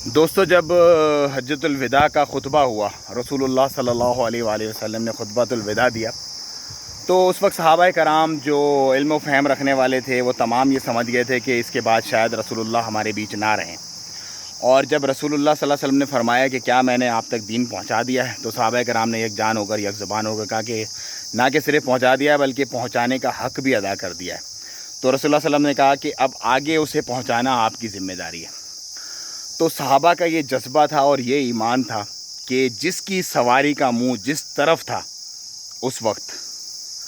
دوستو، جب حجۃ الوداع کا خطبہ ہوا، رسول اللہ صلی اللہ علیہ وآلہ وسلم نے خطبۃ الوداع دیا، تو اس وقت صحابہ کرام جو علم و فہم رکھنے والے تھے وہ تمام یہ سمجھ گئے تھے کہ اس کے بعد شاید رسول اللہ ہمارے بیچ نہ رہیں۔ اور جب رسول اللہ صلی اللہ علیہ وسلم نے فرمایا کہ کیا میں نے آپ تک دین پہنچا دیا ہے، تو صحابہ کرام نے یک جان ہو کر یک زبان ہو کر کہا کہ نہ کہ صرف پہنچا دیا ہے بلکہ پہنچانے کا حق بھی ادا کر دیا ہے۔ تو رسول اللہ صلی اللہ علیہ وسلم نے کہا کہ اب آگے اسے پہنچانا آپ کی ذمہ داری ہے۔ تو صحابہ کا یہ جذبہ تھا اور یہ ایمان تھا کہ جس کی سواری کا منہ جس طرف تھا اس وقت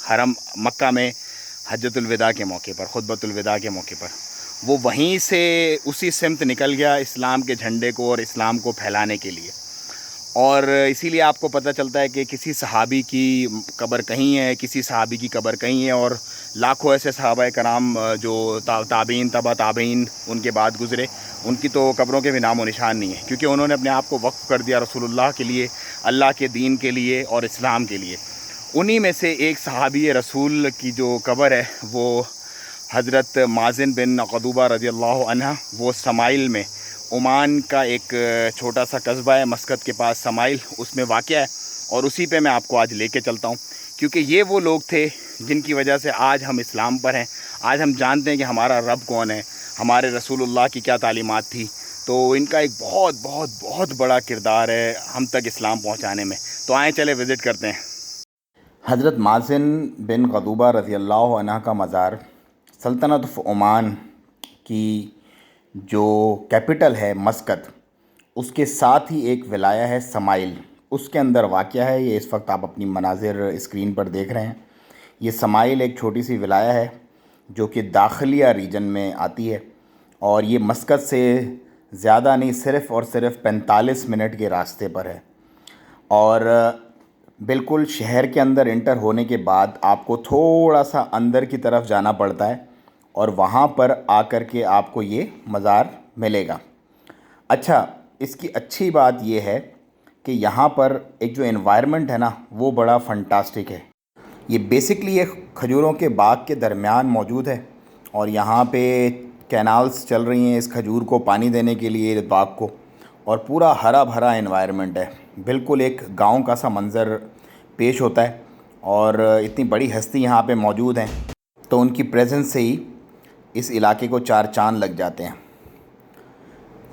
حرم مکہ میں حجۃ الوداع کے موقع پر، خطبۃ الوداع کے موقع پر، وہ وہیں سے اسی سمت نکل گیا اسلام کے جھنڈے کو اور اسلام کو پھیلانے کے لیے۔ اور اسی لیے آپ کو پتہ چلتا ہے کہ کسی صحابی کی قبر کہیں ہے، کسی صحابی کی قبر کہیں ہے، اور لاکھوں ایسے صحابہ کرام جو تابعین تبع تابعین ان کے بعد گزرے، ان کی تو قبروں کے بھی نام و نشان نہیں ہے، کیونکہ انہوں نے اپنے آپ کو وقف کر دیا رسول اللہ کے لیے، اللہ کے دین کے لیے اور اسلام کے لیے۔ انہی میں سے ایک صحابی رسول کی جو قبر ہے وہ حضرت مازن بن قدوبہ رضی اللہ عنہ، وہ سمائل میں، عمان کا ایک چھوٹا سا قصبہ ہے مسقط کے پاس سمائل، اس میں واقع ہے، اور اسی پہ میں آپ کو آج لے کے چلتا ہوں، کیونکہ یہ وہ لوگ تھے جن کی وجہ سے آج ہم اسلام پر ہیں، آج ہم جانتے ہیں کہ ہمارا رب کون ہے، ہمارے رسول اللہ کی کیا تعلیمات تھی۔ تو ان کا ایک بہت بہت بہت بڑا کردار ہے ہم تک اسلام پہنچانے میں۔ تو آئیں چلے وزٹ کرتے ہیں۔ حضرت مازن بن قدوبہ رضی اللہ عنہ کا مزار سلطنت آف عمان کی جو کیپٹل ہے مسقط، اس کے ساتھ ہی ایک ولایہ ہے سمائل، اس کے اندر واقع ہے۔ یہ اس وقت آپ اپنی مناظر اسکرین پر دیکھ رہے ہیں۔ یہ سمائل ایک چھوٹی سی ولایہ ہے جو کہ داخلیہ ریجن میں آتی ہے، اور یہ مسقط سے زیادہ نہیں، صرف اور صرف 45 منٹ کے راستے پر ہے، اور بالکل شہر کے اندر انٹر ہونے کے بعد آپ کو تھوڑا سا اندر کی طرف جانا پڑتا ہے، اور وہاں پر آ کر کے آپ کو یہ مزار ملے گا۔ اچھا، اس کی اچھی بات یہ ہے کہ یہاں پر ایک جو انوائرمنٹ ہے نا وہ بڑا فنٹاسٹک ہے۔ یہ بیسکلی ایک کھجوروں کے باغ کے درمیان موجود ہے، اور یہاں پہ کینالز چل رہی ہیں اس کھجور کو پانی دینے کے لیے باغ کو، اور پورا ہرا بھرا انوائرمنٹ ہے، بالکل ایک گاؤں کا سا منظر پیش ہوتا ہے، اور اتنی بڑی ہستی یہاں پہ موجود ہیں تو ان کی پریزنس سے ہی اس علاقے کو چار چاند لگ جاتے ہیں۔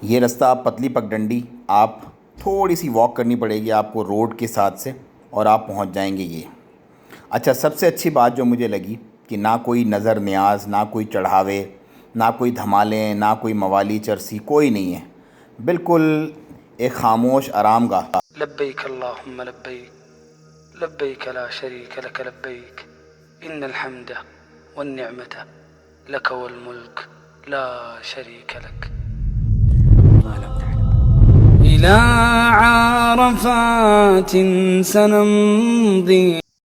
یہ رستہ پتلی پگڈنڈی، آپ تھوڑی سی واک کرنی پڑے گی آپ کو روڈ کے ساتھ سے، اور آپ پہنچ جائیں گے یہ۔ اچھا، سب سے اچھی بات جو مجھے لگی کہ نہ کوئی نظر نیاز، نہ کوئی چڑھاوے، نہ کوئی دھمالیں، نہ کوئی موالی چرسی، کوئی نہیں ہے، بالکل ایک خاموش آرام گاہ۔ لبیک اللہم لبیک لبیک لا شریک لک لبیک ان الحمد والنعمت لک والملک لا شریک لک۔ إلى عرفات سنمضي